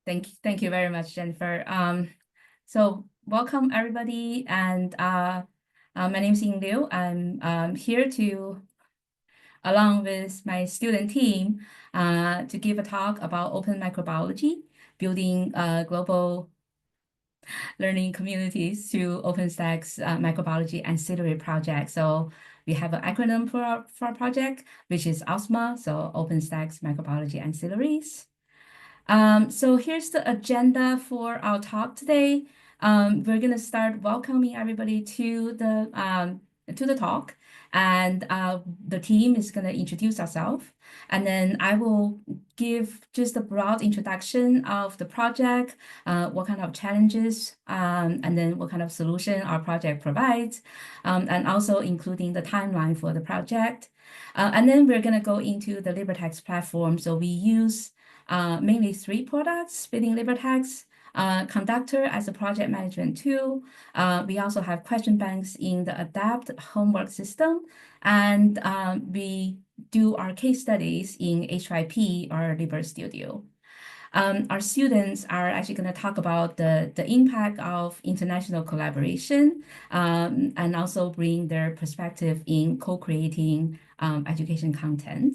Thank you very much, Jennifer. So welcome everybody, and my name is Ying Liu. I'm here to, along with my student team, to give a talk about open microbiology, building global learning communities through OpenStack's microbiology ancillary project. So we have an acronym for our project, which is OSMA, so OpenStack's Microbiology Ancillaries. So here's the agenda for our talk today. We're going to start welcoming everybody to the talk, and the team is going to introduce ourselves, and then I will give just a broad introduction of the project, what kind of challenges, and then what kind of solution our project provides, and also including the timeline for the project. And then we're going to go into the LibreText platform. So we use mainly 3 products within LibreText. Conductor as a project management tool. We also have question banks in the Adapt homework system, and we do our case studies in HYP or LibreStudio. Our students are actually going to talk about the impact of international collaboration, and also bring their perspective in co-creating education content.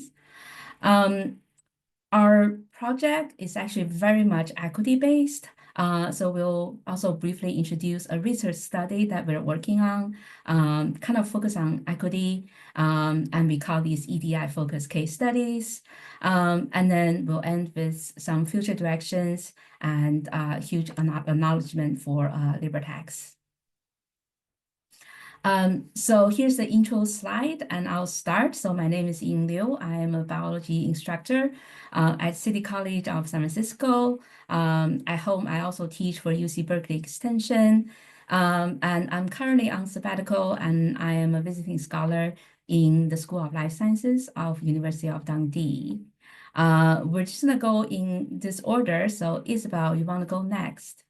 Our project is actually very much equity-based. So we'll also briefly introduce a research study that we're working on, kind of focus on equity, and we call these EDI-focused case studies. And then we'll end with some future directions and huge acknowledgement for LibreText. So here's the intro slide, and I'll start. So my name is Ying Liu. I am a biology instructor at City College of San Francisco. At home, I also teach for UC Berkeley Extension. And I'm currently on sabbatical, and I am a visiting scholar in the School of Life Sciences of University of Dundee. We're just gonna go in this order. So Isabel, you wanna go next?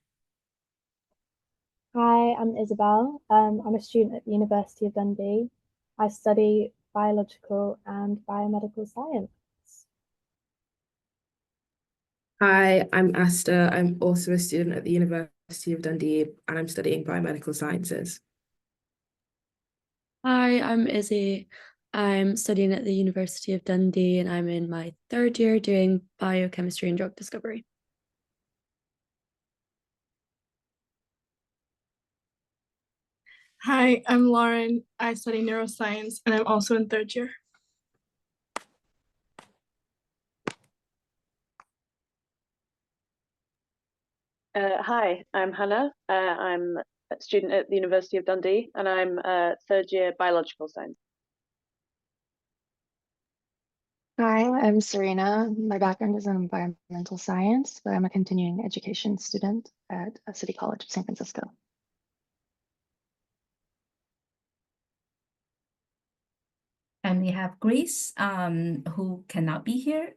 Hi, I'm Isabel. I'm a student at the University of Dundee. I study biological and biomedical science. Hi, I'm Asta. I'm also a student at the University of Dundee, and I'm studying biomedical sciences. Hi, I'm Izzy. I'm studying at the University of Dundee, and I'm in my 3rd year doing biochemistry and drug discovery. Hi, I'm Lauren. I study neuroscience, and I'm also in 3rd year. Hi, I'm Hannah. I'm a student at the University of Dundee, and I'm 3rd year biological science. Hi, I'm Serena. My background is in environmental science, but I'm a continuing education student at City College of San Francisco. And we have Grace, who cannot be here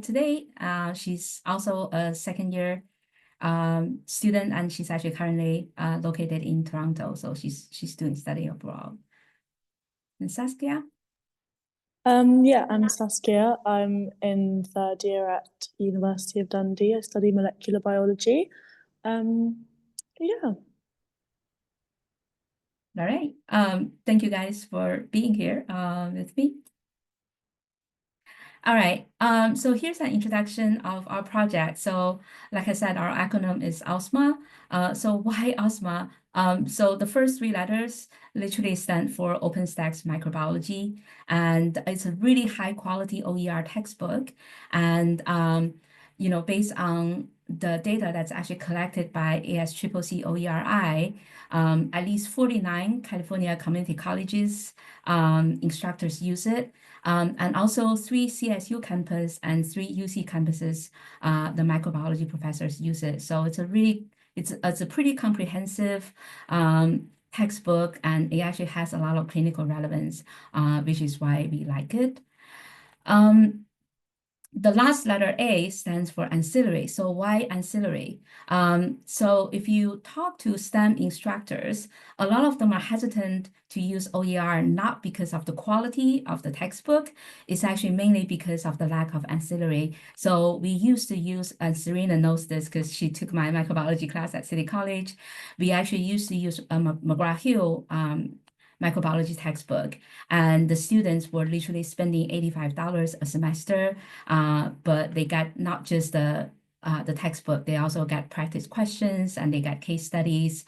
today. She's also a 2nd year student, and she's actually currently located in Toronto, so she's doing study abroad. And Saskia? Yeah, I'm Saskia. I'm in 3rd year at University of Dundee. I study molecular biology. Yeah. All right. Thank you guys for being here with me. All right. So here's an introduction of our project. So like I said, our acronym is OSMA. So why OSMA? So the first 3 letters literally stand for OpenStack's Microbiology, and it's a really high quality OER textbook. And based on the data that's actually collected by ASCCC OERI, at least 49 California community colleges instructors use it. And also 3 CSU campus and 3 UC campuses, the microbiology professors use it. So it's a pretty comprehensive textbook, and it actually has a lot of clinical relevance, which is why we like it. the last letter A stands for ancillary. So why ancillary? So if you talk to STEM instructors, a lot of them are hesitant to use OER, not because of the quality of the textbook. It's actually mainly because of the lack of ancillary. So we used to use, and Serena knows this because she took my microbiology class at City College. We actually used to use a McGraw-Hill microbiology textbook, and the students were literally spending $85 a semester, but they got not just the textbook, they also get practice questions and they get case studies.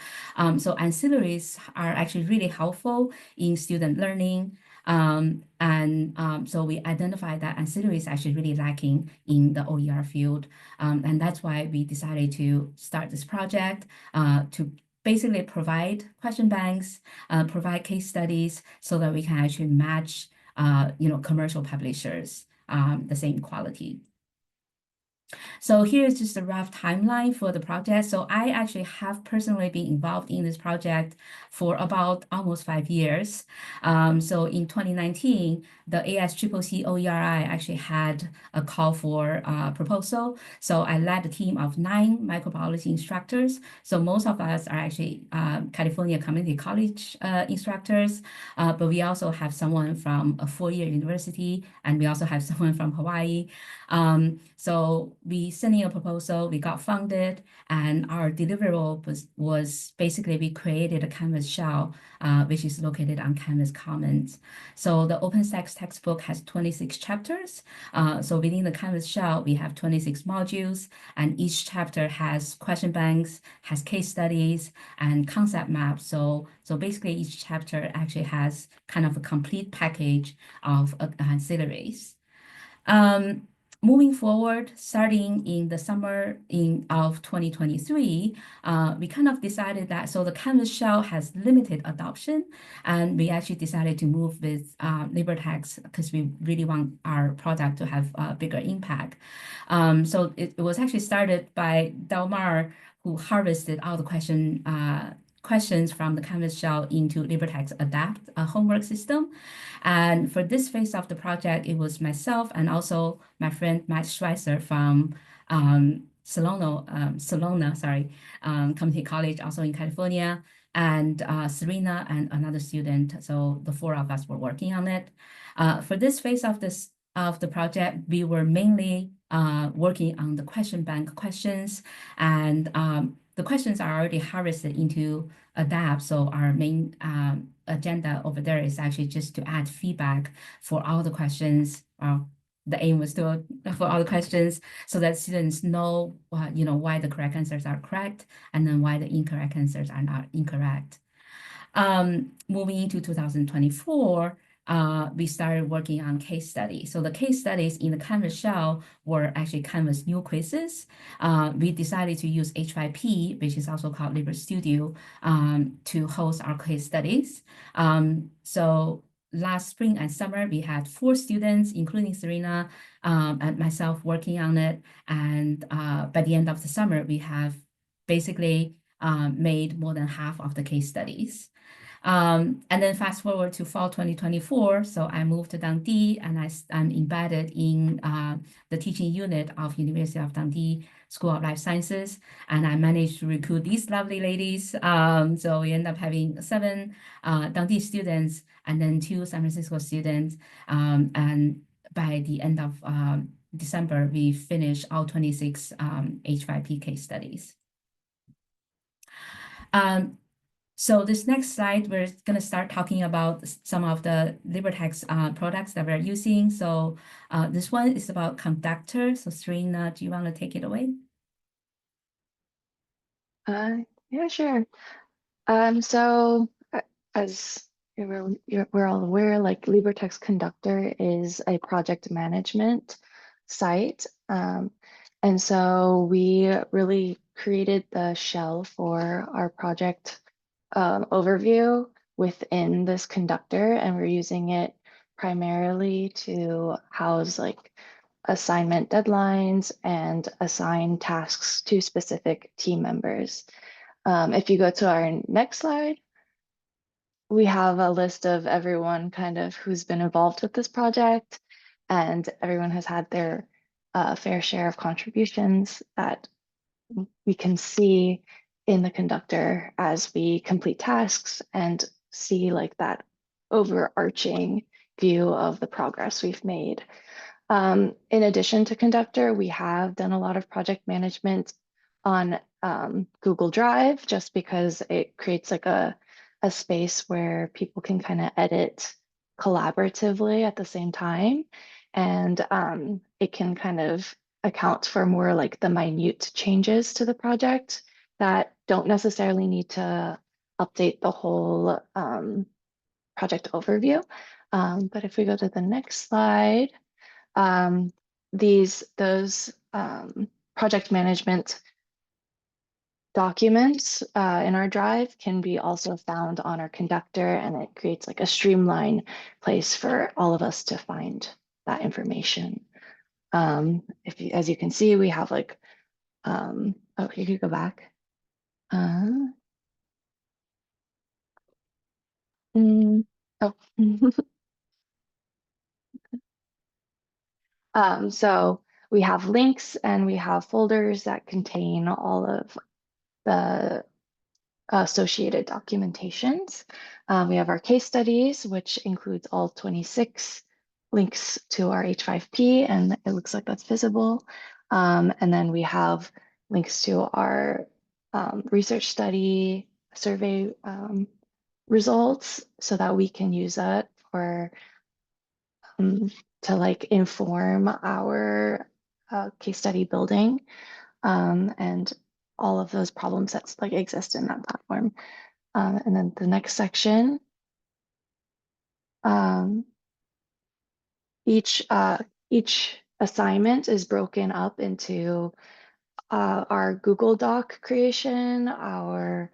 So ancillaries are actually really helpful in student learning. So we identified that ancillary is actually really lacking in the OER field. And that's why we decided to start this project to basically provide question banks, provide case studies so that we can actually match commercial publishers the same quality. So here's just a rough timeline for the project. So I actually have personally been involved in this project for about almost 5 years. So in 2019, the ASCCC OERI actually had a call for proposal. So I led a team of 9 microbiology instructors. So most of us are actually California Community College instructors, but we also have someone from a 4-year university, and we also have someone from Hawaii. So we sent in a proposal, we got funded, and our deliverable was basically we created a Canvas shell, which is located on Canvas Commons. So the OpenStax textbook has 26 chapters. So within the Canvas shell, we have 26 modules, and each chapter has question banks, has case studies, and concept maps. So basically each chapter actually has kind of a complete package of ancillaries. Moving forward, starting in the summer of 2023, we kind of decided that, so the Canvas shell has limited adoption, and we actually decided to move with LibreText because we really want our product to have a bigger impact. So it was actually started by Delmar, who harvested all the questions from the Canvas shell into LibreText Adapt, a homework system. And for this phase of the project, it was myself and also my friend Matt Schweitzer from Solona Community College, also in California, and Serena and another student. So the 4 of us were working on it. For this phase of the project, we were mainly working on the question bank questions, and the questions are already harvested into Adapt. So our main agenda over there is actually just to add feedback for all the questions. The aim was to for all the questions so that students know, why the correct answers are correct and then why the incorrect answers are not incorrect. Moving into 2024, we started working on case studies. So the case studies in the Canvas shell were actually Canvas new quizzes. We decided to use H5P, which is also called LibreStudio, to host our case studies. So last spring and summer, we had 4 students, including Serena and myself, working on it. And by the end of the summer, we have basically made more than half of the case studies. And then fast forward to fall 2024, so I moved to Dundee, and I'm embedded in the teaching unit of University of Dundee School of Life Sciences, and I managed to recruit these lovely ladies. So we end up having 7 Dundee students and then 2 San Francisco students. And by the end of December, we finished all 26 H5P case studies. So this next slide, we're going to start talking about some of the LibreText products that we're using. So this one is about Conductor. So Serena, do you want to take it away? Yeah, sure. So as we're all aware, like LibreText Conductor is a project management site. And so we really created the shell for our project overview within this conductor, and we're using it primarily to house like assignment deadlines and assign tasks to specific team members. If you go to our next slide, we have a list of everyone kind of who's been involved with this project, and everyone has had their a fair share of contributions that we can see in the conductor as we complete tasks and see like that overarching view of the progress we've made. In addition to conductor, we have done a lot of project management on Google Drive, just because it creates like a space where people can kind of edit collaboratively at the same time. And it can kind of account for more like the minute changes to the project that don't necessarily need to update the whole project overview. But if we go to the next slide, those project management documents in our drive can be also found on our conductor, and it creates like a streamlined place for all of us to find that information. As you can see, we have like, oh, you could go back. Oh. So we have links and we have folders that contain all of the associated documentations. We have our case studies, which includes all 26 links to our H5P, and it looks like that's visible. And then we have links to our research study survey results, so that we can use that for to like inform our case study building, and all of those problems that like exist in that platform. And then the next section, each assignment is broken up into our Google Doc creation, our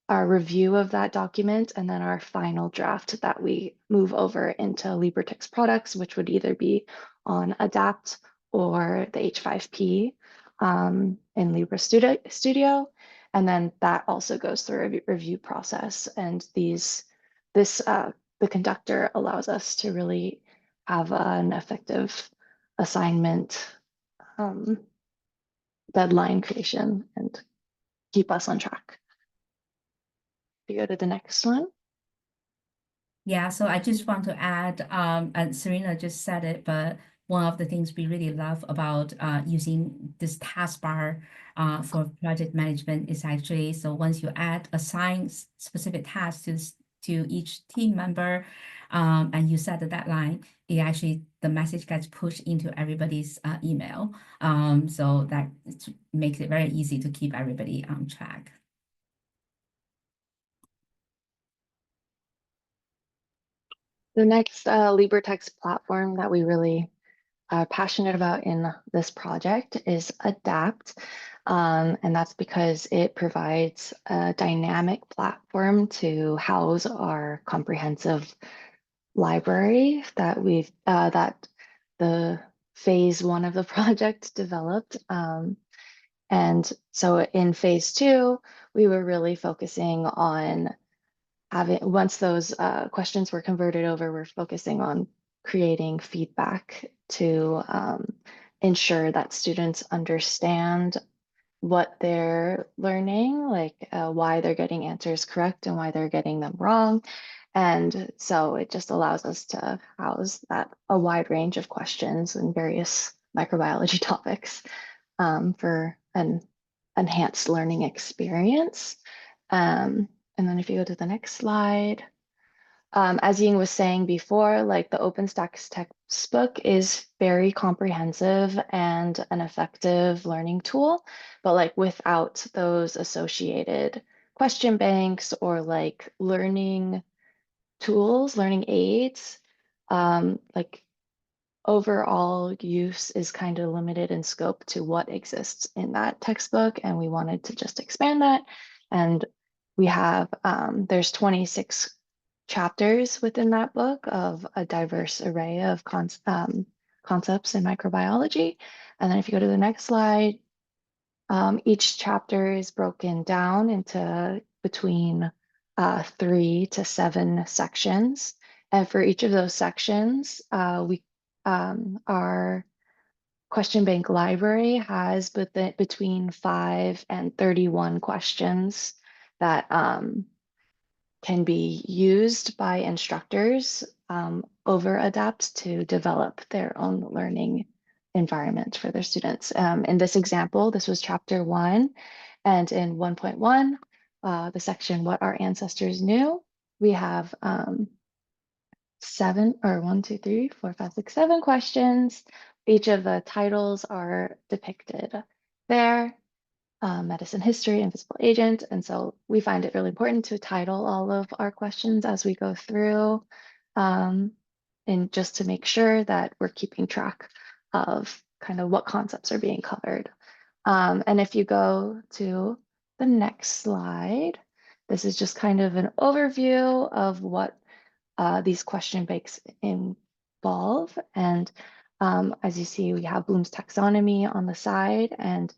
review of that document, and then our final draft that we move over into LibreText products, which would either be on Adapt or the H5P in Libre Studio. And then that also goes through a review process. And the conductor allows us to really have an effective assignment deadline creation and keep us on track. You go to the next one. Yeah, so I just want to add, and Serena just said it, but one of the things we really love about using this taskbar for project management is actually, so once you assign specific tasks to each team member, and you set the deadline, the message gets pushed into everybody's email. So that makes it very easy to keep everybody on track. The next LibreText platform that we really are passionate about in this project is Adapt. And that's because it provides a dynamic platform to house our comprehensive library that that the phase 1 of the project developed. And so in phase 2, we were really focusing on once those questions were converted over, we're focusing on creating feedback to ensure that students understand what they're learning, like why they're getting answers correct and why they're getting them wrong. And so it just allows us to house a wide range of questions and various microbiology topics for an enhanced learning experience. And then if you go to the next slide, as Ying was saying before, like the OpenStax textbook is very comprehensive and an effective learning tool, but like without those associated question banks or like learning tools, learning aids, like overall use is kind of limited in scope to what exists in that textbook. And we wanted to just expand that. And we have, there's 26 chapters within that book of a diverse array of concepts in microbiology. And then if you go to the next slide, each chapter is broken down into between 3 to 7 sections. And for each of those sections, our question bank library has between 5 and 31 questions that can be used by instructors over ADAPT to develop their own learning environment for their students. In this example, this was chapter 1, and in 1.1, the section What Our Ancestors Knew, we have 7 or 1, 2, 3, 4, 5, 6, 7 questions. Each of the titles are depicted there. Medicine history, invisible agent. And so we find it really important to title all of our questions as we go through, and just to make sure that we're keeping track of kind of what concepts are being covered. And if you go to the next slide, this is just kind of an overview of what these question banks involve. And as you see, we have Bloom's taxonomy on the side, and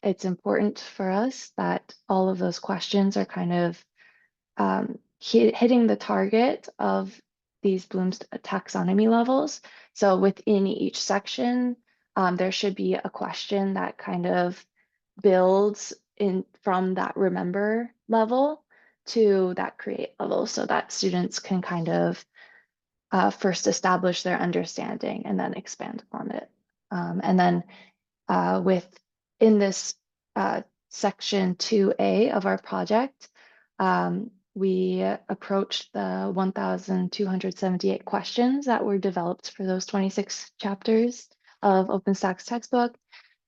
it's important for us that all of those questions are kind of hitting the target of these Bloom's taxonomy levels. So within each section, there should be a question that kind of builds in from that remember level to that create level, so that students can kind of first establish their understanding and then expand on it. And then in this section 2A of our project, we approached the 1,278 questions that were developed for those 26 chapters of OpenStack's textbook,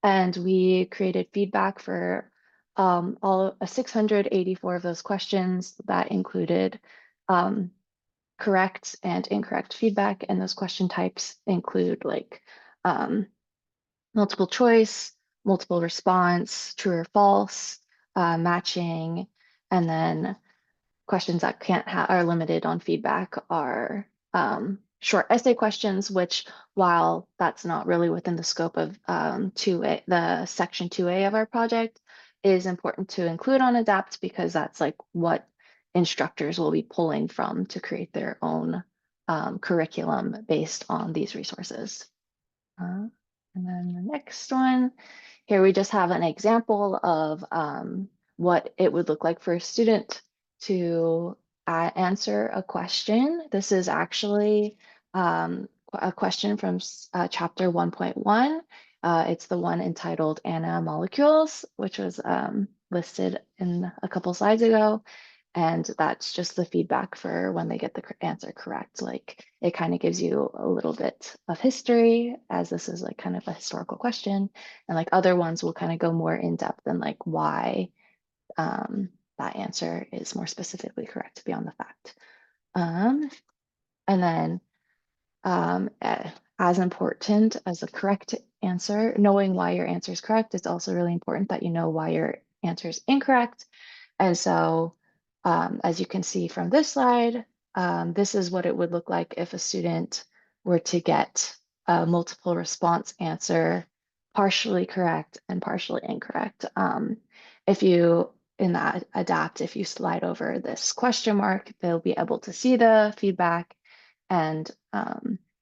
and we created feedback for all 684 of those questions that included correct and incorrect feedback, and those question types include like multiple choice, multiple response, true or false, matching, and then questions that are limited on feedback are short essay questions, which, while that's not really within the scope of the section 2A of our project, is important to include on ADAPT, because that's like what instructors will be pulling from to create their own curriculum based on these resources. And then the next one, here we just have an example of what it would look like for a student to answer a question. This is actually a question from chapter 1.1. It's the one entitled Anna Molecules, which was listed in a couple slides ago. And that's just the feedback for when they get the answer correct. Like, it kind of gives you a little bit of history, as this is like kind of a historical question. And like other ones will kind of go more in depth and like why that answer is more specifically correct beyond the fact. And then as important as the correct answer, knowing why your answer is correct, it's also really important that you know why your answer is incorrect. And so as you can see from this slide, this is what it would look like if a student were to get a multiple response answer partially correct and partially incorrect. If you, in that ADAPT, if you slide over this question mark, they'll be able to see the feedback, and our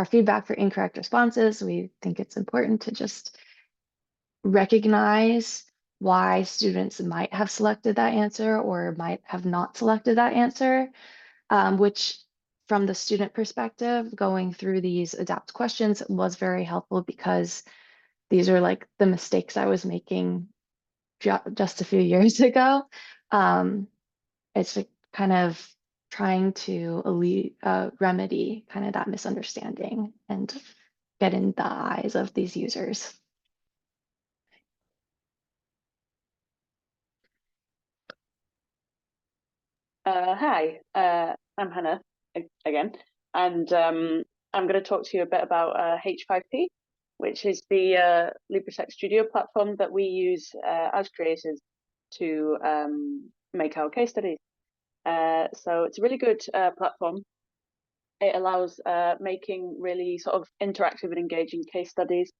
feedback for incorrect responses, we think it's important to just recognize why students might have selected that answer or might have not selected that answer, which from the student perspective, going through these ADAPT questions was very helpful, because these are like the mistakes I was making just a few years ago. It's like kind of trying to remedy kind of that misunderstanding and get in the eyes of these users. Hi, I'm Hannah again, and I'm going to talk to you a bit about H5P, which is the LibreText Studio platform that we use as creators to make our case studies. So it's a really good platform. It allows making really sort of interactive and engaging case studies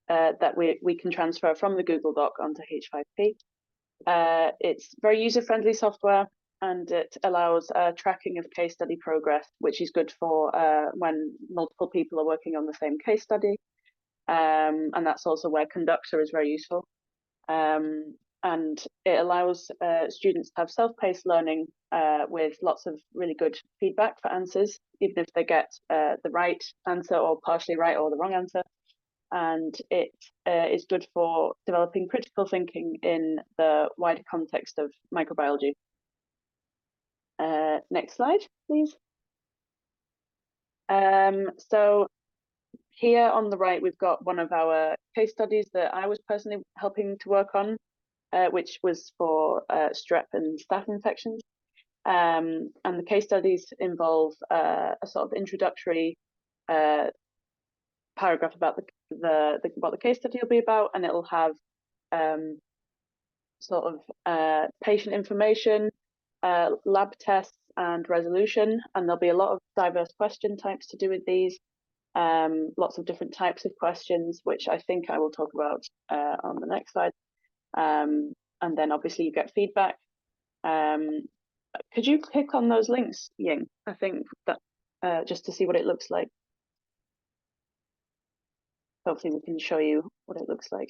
that we can transfer from the Google Doc onto H5P. It's very user-friendly software. and it allows tracking of case study progress, which is good for when multiple people are working on the same case study. And that's also where Conductor is very useful. And it allows students to have self-paced learning with lots of really good feedback for answers, even if they get the right answer or partially right or the wrong answer. And it is good for developing critical thinking in the wider context of microbiology. Next slide, please. So here on the right, we've got one of our case studies that I was personally helping to work on, which was for strep and staph infections. And the case studies involve a sort of introductory paragraph about what the case study will be about, and it'll have sort of patient information, lab tests, and resolution. And there'll be a lot of diverse question types to do with these. Lots of different types of questions, which I think I will talk about on the next slide. And then obviously you get feedback. Could you click on those links, Ying? I think that just to see what it looks like. Hopefully we can show you what it looks like.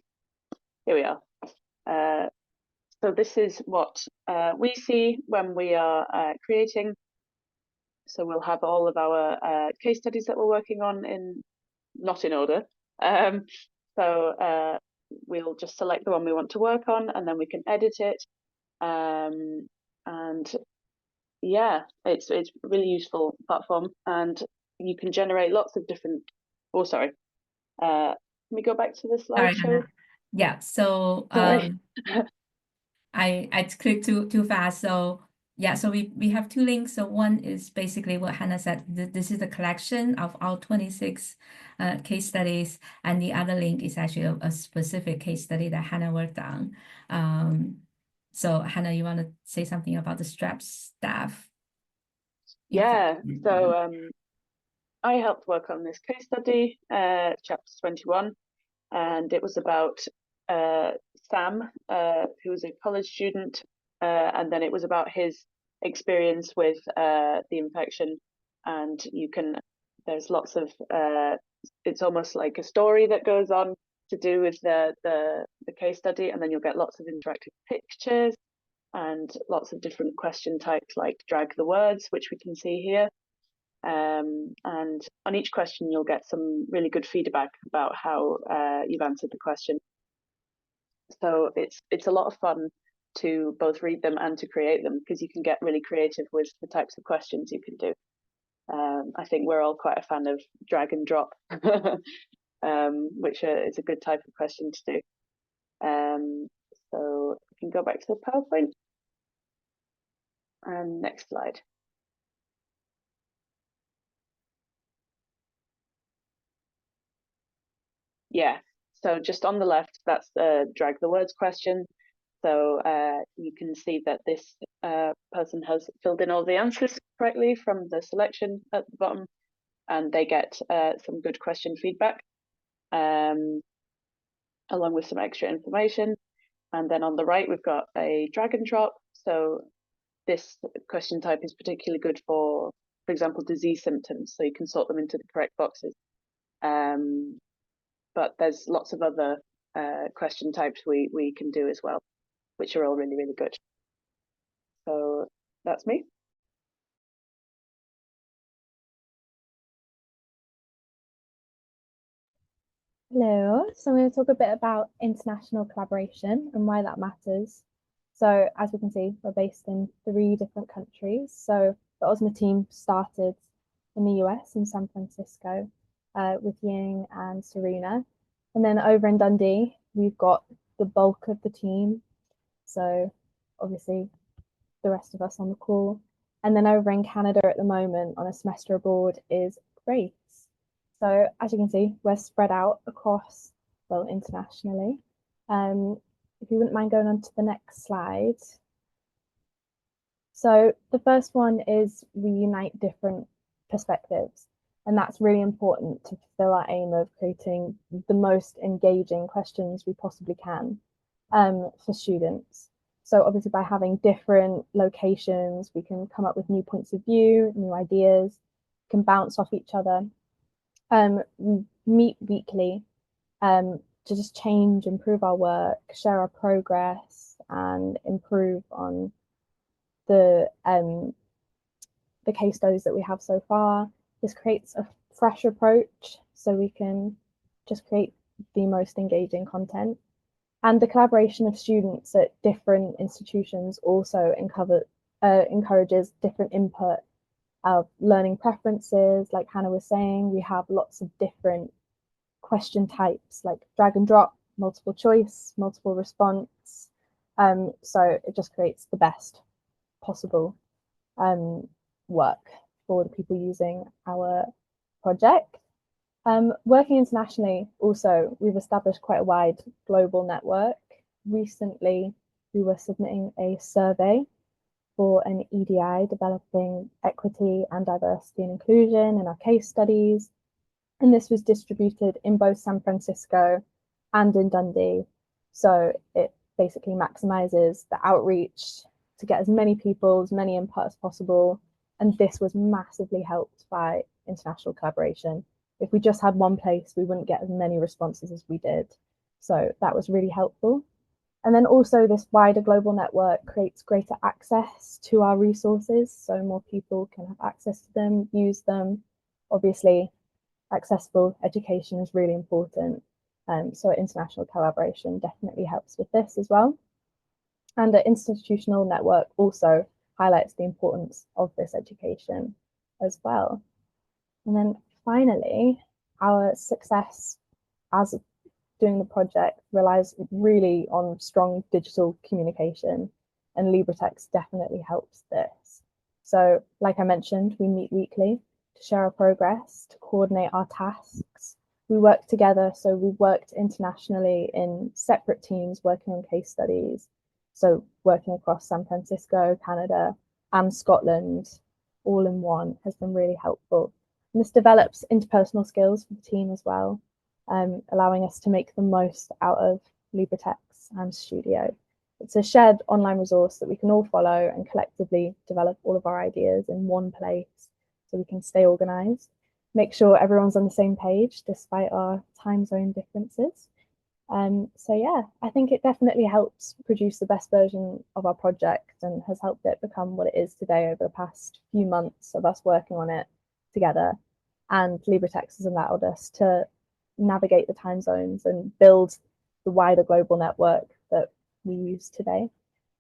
Here we are. So this is what we see when we are creating. So we'll have all of our case studies that we're working on not in order. So we'll just select the one we want to work on, and then we can edit it. And yeah, it's a really useful platform, and you can generate lots of different. Oh, sorry. Can we go back to the slideshow? Yeah. So I clicked too fast. So yeah, so we have two links. So one is basically what Hannah said. This is the collection of our 26 case studies, and the other link is actually a specific case study that Hannah worked on. So Hannah, you want to say something about the strep staph? Yeah. So I helped work on this case study, chapter 21, and it was about Sam, who was a college student, and then it was about his experience with the infection. And there's lots of, it's almost like a story that goes on to do with the case study, and then you'll get lots of interactive pictures and lots of different question types like drag the words, which we can see here. And on each question, you'll get some really good feedback about how you've answered the question. So it's a lot of fun to both read them and to create them, because you can get really creative with the types of questions you can do. I think we're all quite a fan of drag and drop, which is a good type of question to do. So we can go back to the PowerPoint. And next slide. Yeah, so just on the left, that's the drag the words question. So you can see that this person has filled in all the answers correctly from the selection at the bottom, and they get some good question feedback, along with some extra information. And then on the right, we've got a drag and drop. So this question type is particularly good for example, disease symptoms. So you can sort them into the correct boxes. But there's lots of other question types we can do as well, which are all really, really good. So that's me. Hello, so I'm going to talk a bit about international collaboration and why that matters. So as we can see, we're based in 3 different countries. So the OSMA team started in the US in San Francisco with Ying and Serena. And then over in Dundee, we've got the bulk of the team. So obviously the rest of us on the call. And then over in Canada at the moment on a semester abroad is Grace. So as you can see, we're spread out across, well, internationally. If you wouldn't mind going on to the next slide. So the first one is we unite different perspectives. And that's really important to fulfill our aim of creating the most engaging questions we possibly can for students. So obviously by having different locations, we can come up with new points of view, new ideas, can bounce off each other. We meet weekly to just change, improve our work, share our progress, and improve on the case studies that we have so far. This creates a fresh approach so we can just create the most engaging content. And the collaboration of students at different institutions also encourages different input of learning preferences. Like Hannah was saying, we have lots of different question types like drag and drop, multiple choice, multiple response. So it just creates the best possible work for the people using our project. Working internationally, also, we've established quite a wide global network. Recently, we were submitting a survey for an EDI developing equity and diversity and inclusion in our case studies. And this was distributed in both San Francisco and in Dundee. So it basically maximizes the outreach to get as many people, as many input as possible. And this was massively helped by international collaboration. If we just had one place, we wouldn't get as many responses as we did. So that was really helpful. And then also this wider global network creates greater access to our resources. So more people can have access to them, use them. Obviously, accessible education is really important. So international collaboration definitely helps with this as well. And the institutional network also highlights the importance of this education as well. And then finally, our success as doing the project relies really on strong digital communication, and LibreText definitely helps this. So like I mentioned, we meet weekly to share our progress, to coordinate our tasks. We work together, so we worked internationally in separate teams working on case studies. So working across San Francisco, Canada, and Scotland, all in one, has been really helpful. And this develops interpersonal skills for the team as well, allowing us to make the most out of LibreText and Studio. It's a shared online resource that we can all follow and collectively develop all of our ideas in one place so we can stay organized, make sure everyone's on the same page despite our time zone differences. So yeah, I think it definitely helps produce the best version of our project and has helped it become what it is today over the past few months of us working on it together. And LibreText has allowed us to navigate the time zones and build the wider global network that we use today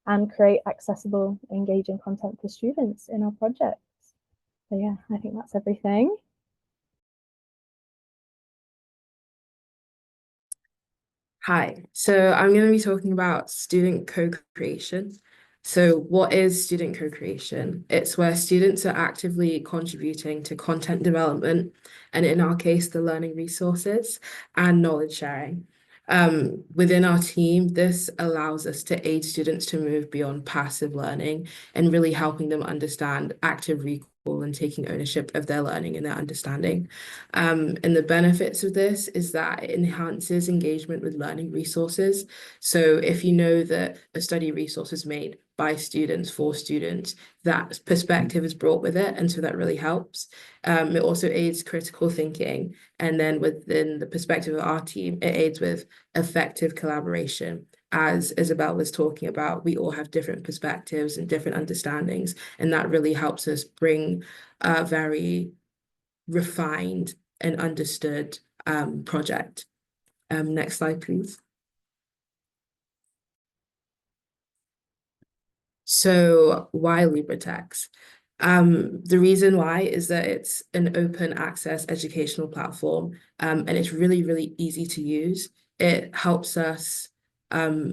and create accessible, engaging content for students in our projects. So yeah, I think that's everything. Hi, so I'm going to be talking about student co-creation. So what is student co-creation? It's where students are actively contributing to content development, and in our case, the learning resources and knowledge sharing. Within our team, this allows us to aid students to move beyond passive learning and really helping them understand active recall and taking ownership of their learning and their understanding. And the benefits of this is that it enhances engagement with learning resources. So if you know that a study resource is made by students for students, that perspective is brought with it, and so that really helps. It also aids critical thinking, and then within the perspective of our team, it aids with effective collaboration. As Isabel was talking about, we all have different perspectives and different understandings, and that really helps us bring a very refined and understood project. Next slide, please. So why LibreText? The reason why is that it's an open access educational platform, and it's really, really easy to use. It helps us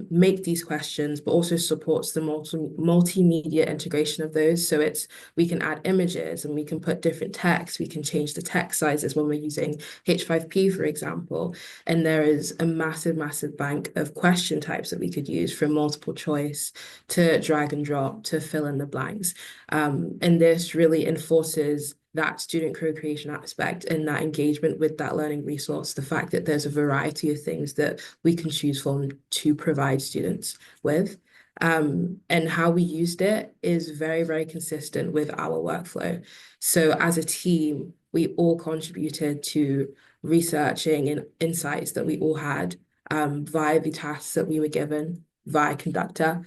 make these questions, but also supports the multimedia integration of those. So we can add images and we can put different text. We can change the text sizes when we're using H5P, for example. And there is a massive, massive bank of question types that we could use, from multiple choice to drag and drop to fill in the blanks. And this really enforces that student co-creation aspect and that engagement with that learning resource, the fact that there's a variety of things that we can choose from to provide students with. And how we used it is very, very consistent with our workflow. So as a team, we all contributed to researching and insights that we all had via the tasks that we were given via Conductor.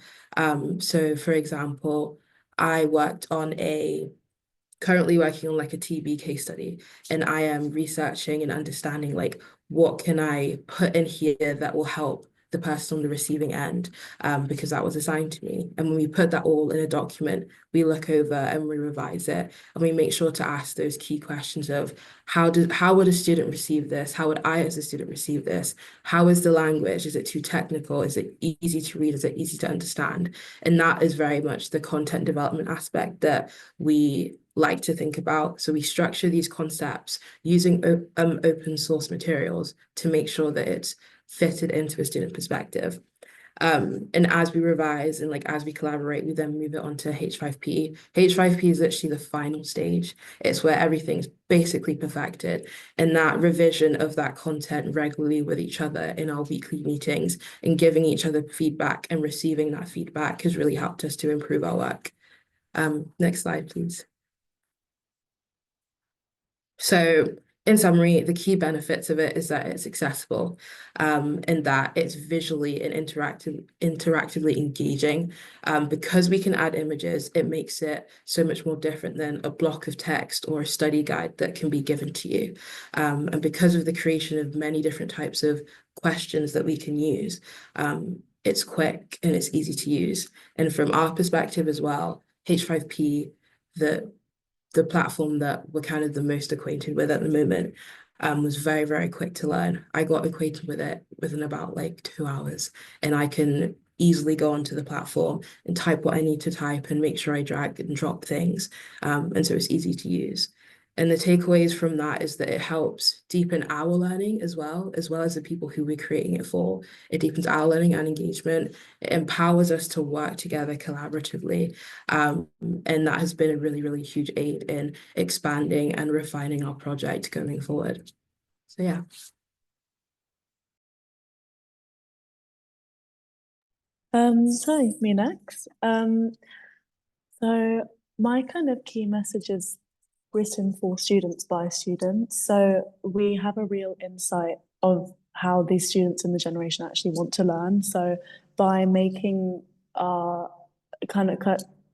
So for example, I currently working on like a TB case study, and I am researching and understanding like what can I put in here that will help the person on the receiving end, because that was assigned to me. And when we put that all in a document, we look over and we revise it, and we make sure to ask those key questions of how would a student receive this? How would I as a student receive this? How is the language? Is it too technical? Is it easy to read? Is it easy to understand? And that is very much the content development aspect that we like to think about. So we structure these concepts using open source materials to make sure that it's fitted into a student perspective. And as we revise and like as we collaborate, we then move it on to H5P. H5P is literally the final stage. It's where everything's basically perfected. And that revision of that content regularly with each other in our weekly meetings and giving each other feedback and receiving that feedback has really helped us to improve our work. Next slide, please. So in summary, the key benefits of it is that it's accessible, and that it's visually and interactively engaging. Because we can add images, it makes it so much more different than a block of text or a study guide that can be given to you. And because of the creation of many different types of questions that we can use, it's quick and it's easy to use. And from our perspective as well, H5P, the platform that we're kind of the most acquainted with at the moment, was very, very quick to learn. I got acquainted with it within about like 2 hours, and I can easily go onto the platform and type what I need to type and make sure I drag and drop things. And so it's easy to use. And the takeaways from that is that it helps deepen our learning as well as the people who we're creating it for. It deepens our learning and engagement. It empowers us to work together collaboratively. And that has been a really, really huge aid in expanding and refining our project going forward. So yeah. Hi, me next. So my kind of key message is written for students by students. So we have a real insight of how these students in the generation actually want to learn. So by making our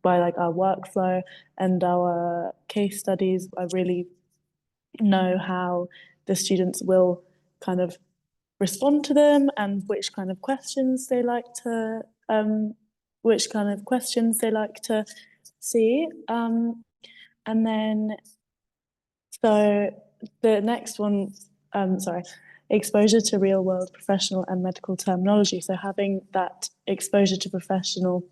by like our workflow and our case studies, I really know how the students will kind of respond to them and which kind of questions they like to see. And then so the next one, exposure to real world professional and medical terminology. So having that exposure to professional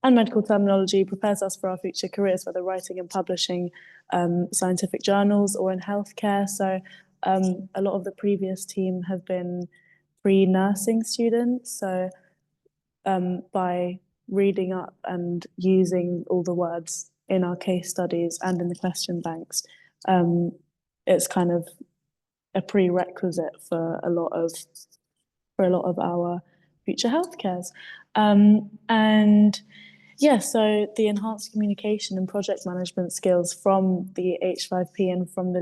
and medical terminology prepares us for our future careers, whether writing and publishing scientific journals or in healthcare. So a lot of the previous team have been pre-nursing students. So by reading up and using all the words in our case studies and in the question banks, it's kind of a prerequisite for a lot of our future healthcares. And yeah, so the enhanced communication and project management skills from the H5P and from the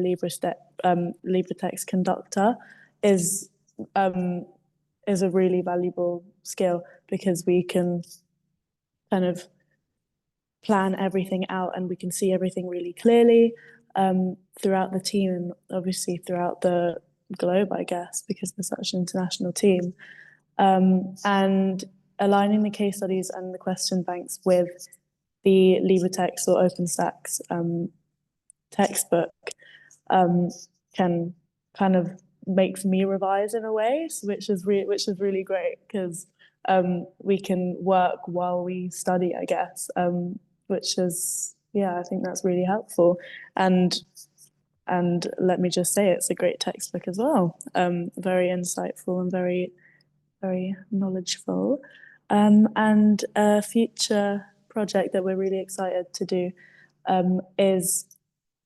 LibreText Conductor is a really valuable skill, because we can kind of plan everything out and we can see everything really clearly throughout the team and obviously throughout the globe, I guess, because we're such an international team. And aligning the case studies and the question banks with the LibreText or OpenStax textbook can kind of makes me revise in a way, which is really great, because we can work while we study, I guess, which is, yeah, I think that's really helpful. And let me just say, it's a great textbook as well. Very insightful and very, very knowledgeable. And a future project that we're really excited to do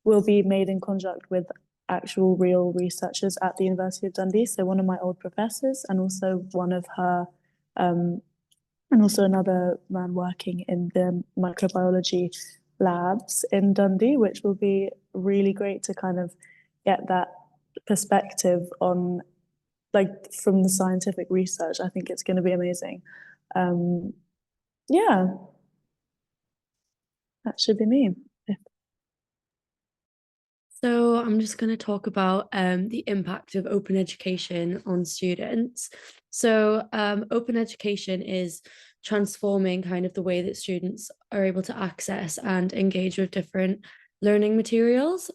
will be made in conjunct with actual real researchers at the University of Dundee. So one of my old professors and also one of her and also another man working in the microbiology labs in Dundee, which will be really great to kind of get that perspective on, like, from the scientific research. I think it's going to be amazing. Yeah, that should be me. So I'm just going to talk about the impact of open education on students. So open education is transforming kind of the way that students are able to access and engage with different learning materials.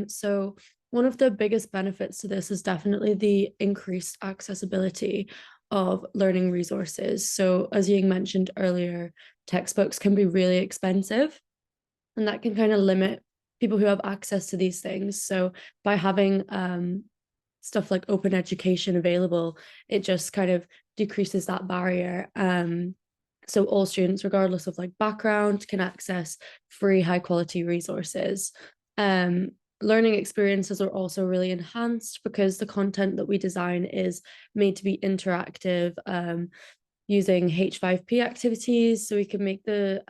So one of the biggest benefits to this is definitely the increased accessibility of learning resources. So as Ying mentioned earlier, textbooks can be really expensive, and that can kind of limit people who have access to these things. So by having stuff like open education available, it just kind of decreases that barrier. So all students, regardless of like background, can access free, high quality resources. Learning experiences are also really enhanced because the content that we design is made to be interactive, using H5P activities, so we can make the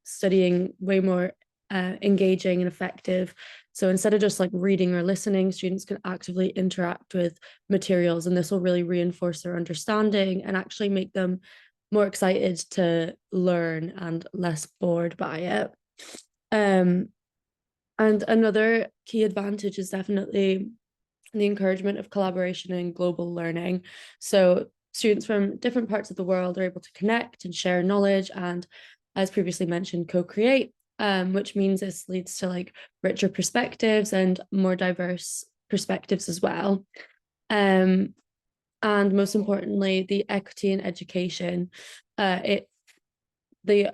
studying way more engaging and effective. So instead of just like reading or listening, students can actively interact with materials, and this will really reinforce their understanding and actually make them more excited to learn and less bored by it. And another key advantage is definitely the encouragement of collaboration and global learning. So students from different parts of the world are able to connect and share knowledge and, as previously mentioned, co-create, which means this leads to like richer perspectives and more diverse perspectives as well. And most importantly, the equity in education. The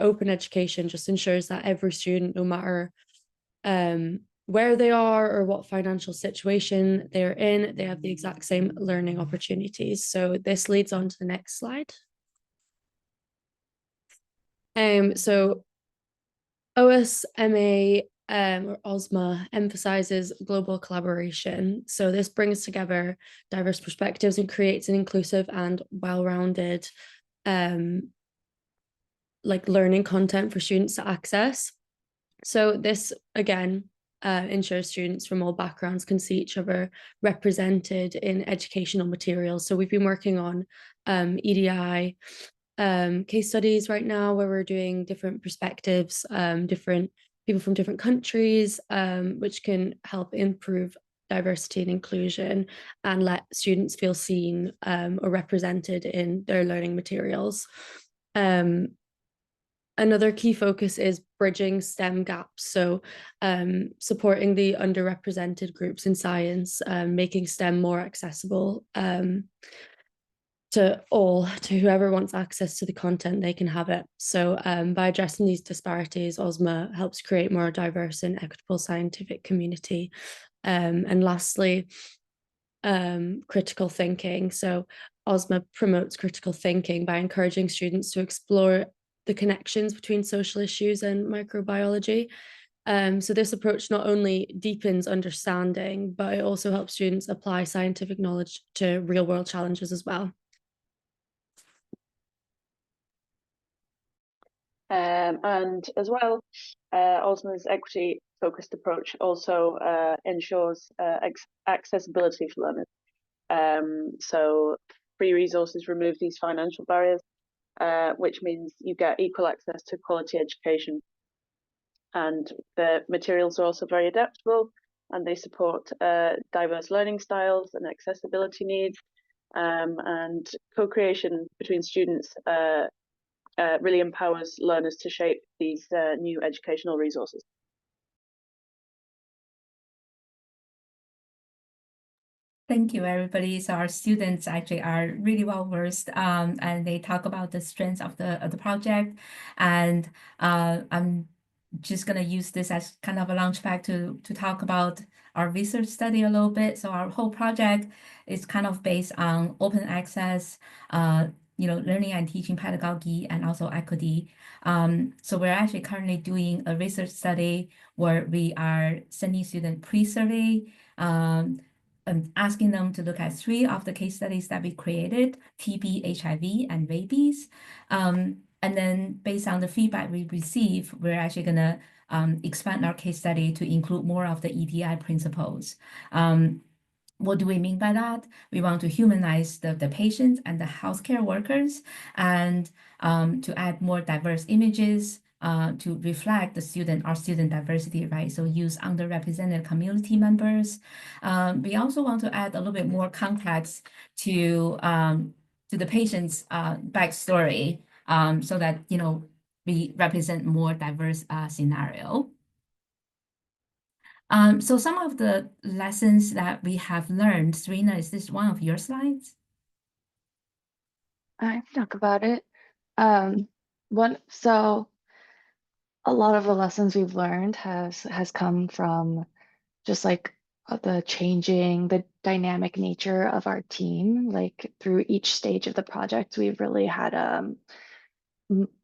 open education just ensures that every student, no matter where they are or what financial situation they're in, they have the exact same learning opportunities. So this leads on to the next slide. So OSMA or OSMA emphasizes global collaboration. So this brings together diverse perspectives and creates an inclusive and well-rounded like learning content for students to access. So this again ensures students from all backgrounds can see each other represented in educational materials. So we've been working on EDI case studies right now, where we're doing different perspectives, different people from different countries, which can help improve diversity and inclusion and let students feel seen or represented in their learning materials. Another key focus is bridging STEM gaps, so supporting the underrepresented groups in science, making STEM more accessible to all, to whoever wants access to the content, they can have it. So by addressing these disparities, OSMA helps create more diverse and equitable scientific community. And lastly, critical thinking. So OSMA promotes critical thinking by encouraging students to explore the connections between social issues and microbiology. So this approach not only deepens understanding, but it also helps students apply scientific knowledge to real-world challenges as well. And as well, OSMA's equity-focused approach also ensures accessibility for learners. So free resources remove these financial barriers, which means you get equal access to quality education. And the materials are also very adaptable, and they support diverse learning styles and accessibility needs. And co-creation between students really empowers learners to shape these new educational resources. Thank you, everybody. So our students actually are really well versed, and they talk about the strengths of the project. And I'm just gonna use this as kind of a launch pad to talk about our research study a little bit. So our whole project is kind of based on open access, learning and teaching pedagogy, and also equity. So we're actually currently doing a research study where we are sending students pre-survey asking them to look at 3 of the case studies that we created: TB, HIV, and rabies. And then based on the feedback we receive, we're actually gonna expand our case study to include more of the EDI principles. What do we mean by that? We want to humanize the patients and the healthcare workers, and to add more diverse images to reflect our student diversity, right? So use underrepresented community members. We also want to add a little bit more context to the patient's backstory, so that, you know, we represent more diverse scenario. So some of the lessons that we have learned, Serena, is this one of your slides? I can talk about it. So a lot of the lessons we've learned has come from just like the dynamic nature of our team. Like through each stage of the project, we've really had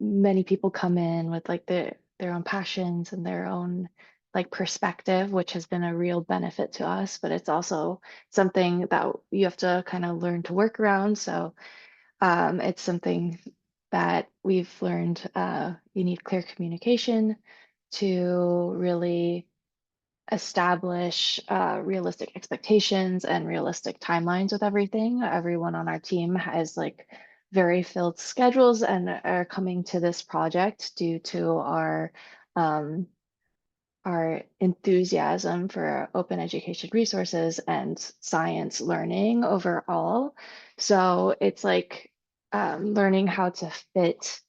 many people come in with like their own passions and their own like perspective, which has been a real benefit to us, but it's also something that you have to kind of learn to work around. So it's something that we've learned. You need clear communication to really establish realistic expectations and realistic timelines with everything. Everyone on our team has like very filled schedules and are coming to this project due to our enthusiasm for open education resources and science learning overall. So it's like learning how to fit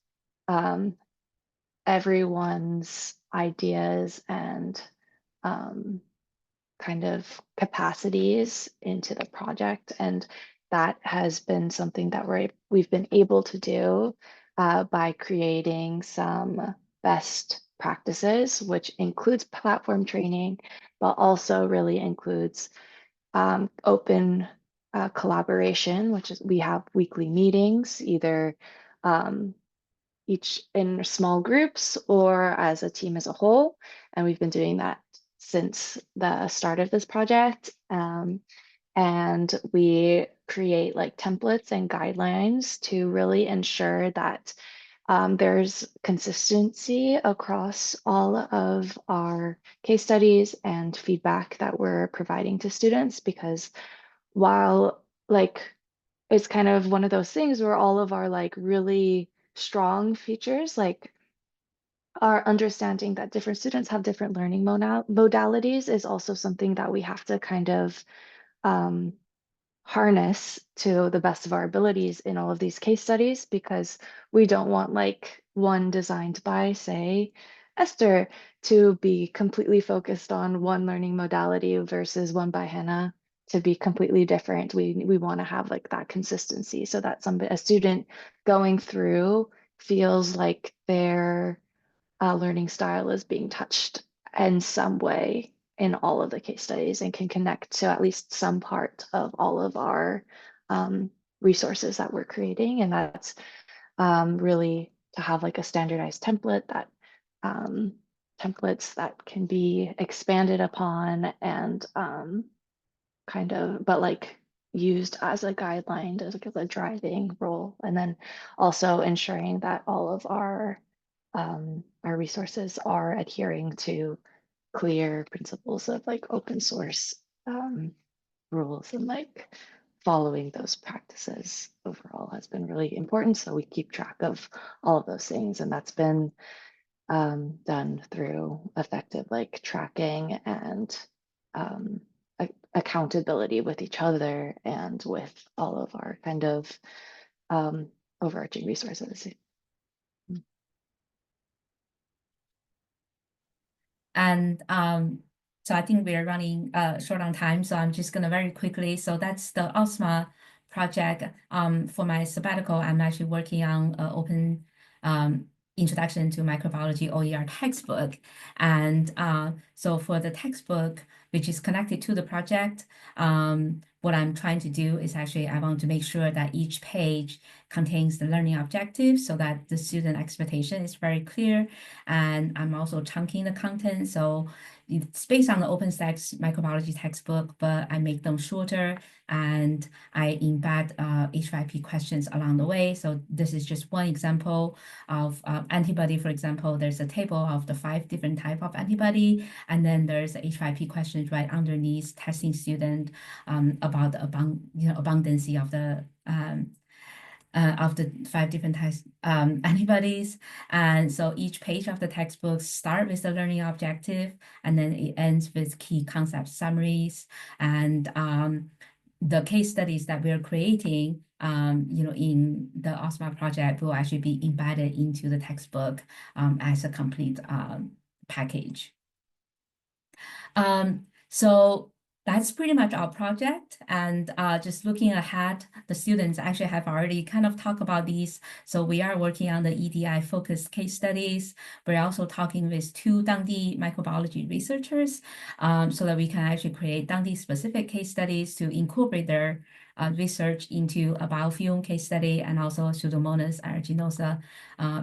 everyone's ideas and kind of capacities into the project. And that has been something that we've been able to do by creating some best practices, which includes platform training, but also really includes open collaboration, which is we have weekly meetings, either each in small groups or as a team as a whole. And we've been doing that since the start of this project. And we create like templates and guidelines to really ensure that there's consistency across all of our case studies and feedback that we're providing to students, because while like it's kind of one of those things where all of our like really strong features, like our understanding that different students have different learning modalities, is also something that we have to kind of harness to the best of our abilities in all of these case studies, because we don't want like one designed by, say, Esther to be completely focused on one learning modality versus one by Hannah to be completely different. We want to have like that consistency so that a student going through feels like their learning style is being touched in some way in all of the case studies and can connect to at least some part of all of our resources that we're creating. And that's really to have like a standardized template that templates that can be expanded upon and kind of, but like used as a guideline, as like a driving role. And then also ensuring that all of our resources are adhering to clear principles of like open source rules, and like following those practices overall has been really important. So we keep track of all of those things, and that's been done through effective like tracking and accountability with each other and with all of our kind of overarching resources. And so I think we are running short on time, so I'm just gonna very quickly. So that's the OSMA project. For my sabbatical, I'm actually working on an open Introduction to Microbiology OER textbook. And So for the textbook, which is connected to the project, what I'm trying to do is actually I want to make sure that each page contains the learning objectives so that the student expectation is very clear. And I'm also chunking the content. So it's based on the OpenStax microbiology textbook, but I make them shorter and I embed H5P questions along the way. So this is just one example of antibody. For example, there's a table of the 5 different type of antibody, and then there's H5P questions right underneath testing student about the abundancy of the 5 different types antibodies. And so each page of the textbook start with the learning objective, and then it ends with key concept summaries. And the case studies that we're creating, in the OSMA project will actually be embedded into the textbook as a complete package. So that's pretty much our project. And just looking ahead, the students actually have already kind of talked about these. So we are working on the EDI focused case studies. We're also talking with 2 Dundee microbiology researchers so that we can actually create Dundee specific case studies to incorporate their research into a biofilm case study, and also Pseudomonas aeruginosa,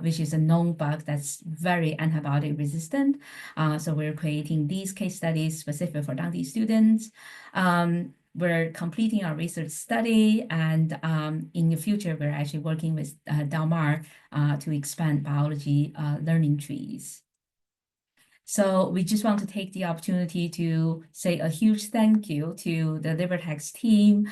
which is a known bug that's very antibiotic resistant. So we're creating these case studies specific for Dundee students. We're completing our research study, and in the future, we're actually working with Del Mar to expand biology learning trees. So we just want to take the opportunity to say a huge thank you to the LibreText team.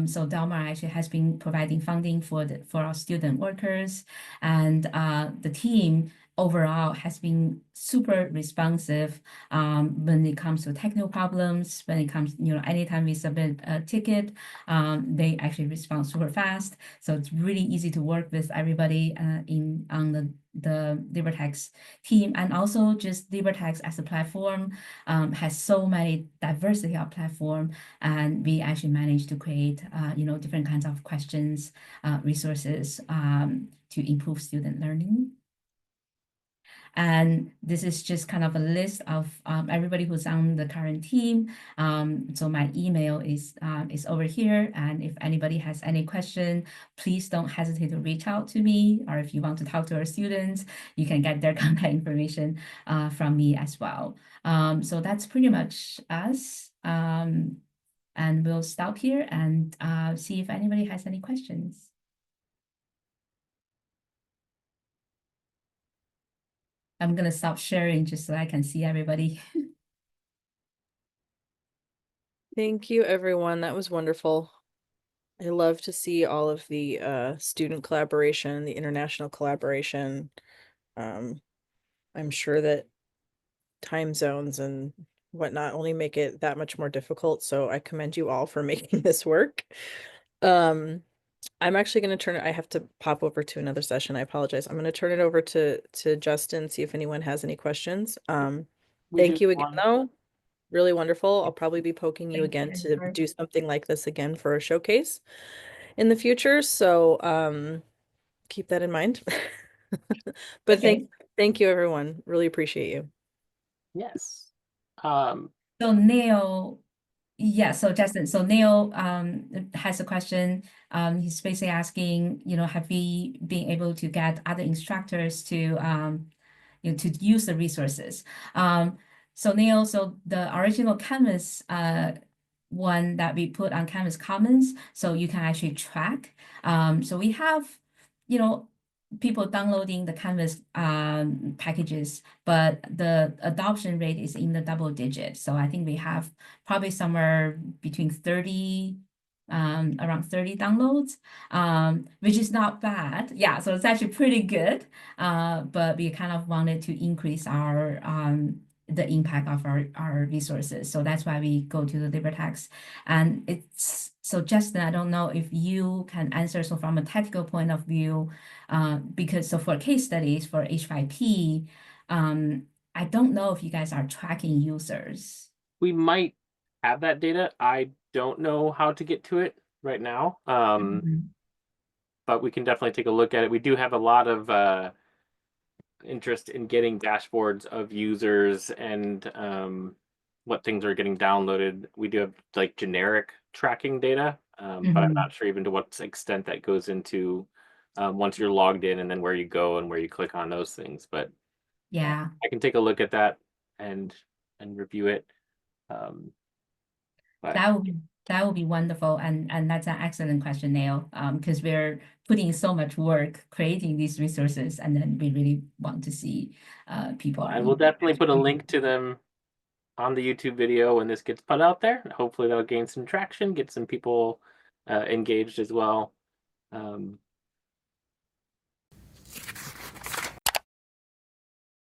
So Del Mar actually has been providing funding for our student workers, and the team overall has been super responsive when it comes to technical problems. When it comes, anytime we submit a ticket, they actually respond super fast. So it's really easy to work with everybody on the LibreText team. And also just LibreText as a platform has so many diversity of platform, and we actually managed to create different kinds of questions, resources to improve student learning. And this is just kind of a list of everybody who's on the current team. So my email is over here. And if anybody has any question, please don't hesitate to reach out to me. Or if you want to talk to our students, you can get their contact information from me as well. So that's pretty much us. And we'll stop here and see if anybody has any questions. I'm going to stop sharing just so I can see everybody. Thank you, everyone. That was wonderful. I love to see all of the student collaboration, the international collaboration. I'm sure that time zones and whatnot only make it that much more difficult. So I commend you all for making this work. I'm actually going to turn it, I have to pop over to another session. I apologize. I'm going to turn it over to Justin, see if anyone has any questions. Thank you again, though. Really wonderful. I'll probably be poking you again to do something like this again for a showcase in the future. So keep that in mind. But Okay. thank you, everyone. Really appreciate you. Yes. So Neil, yeah, so Justin, so Neil has a question. He's basically asking, have we been able to get other instructors to to use the resources? So Neil, so the original Canvas one that we put on Canvas Commons, so you can actually track. So we have, people downloading the Canvas packages, but the adoption rate is in the double digits. So I think we have probably somewhere between 30, around 30 downloads, which is not bad. Yeah, so it's actually pretty good. But we kind of wanted to increase our the impact of our resources. So that's why we go to the LibreText. And it's, so Justin, I don't know if you can answer. So from a technical point of view, because so for case studies for H5P, I don't know if you guys are tracking users. We might have that data. I don't know how to get to it right now. But we can definitely take a look at it. We do have a lot of interest in getting dashboards of users and what things are getting downloaded. We do have like generic tracking data, but I'm Mhm. not sure even to what extent that goes into once you're logged in and then where you go and where you click on those things. But Yeah, I can take a look at that and review it. But that would be wonderful, and that's an excellent question, Neil. Because we're putting so much work creating these resources, and then we really want to see people. I will definitely put a link to them on the YouTube video when this gets put out there. Hopefully that'll gain some traction, get some people engaged as well.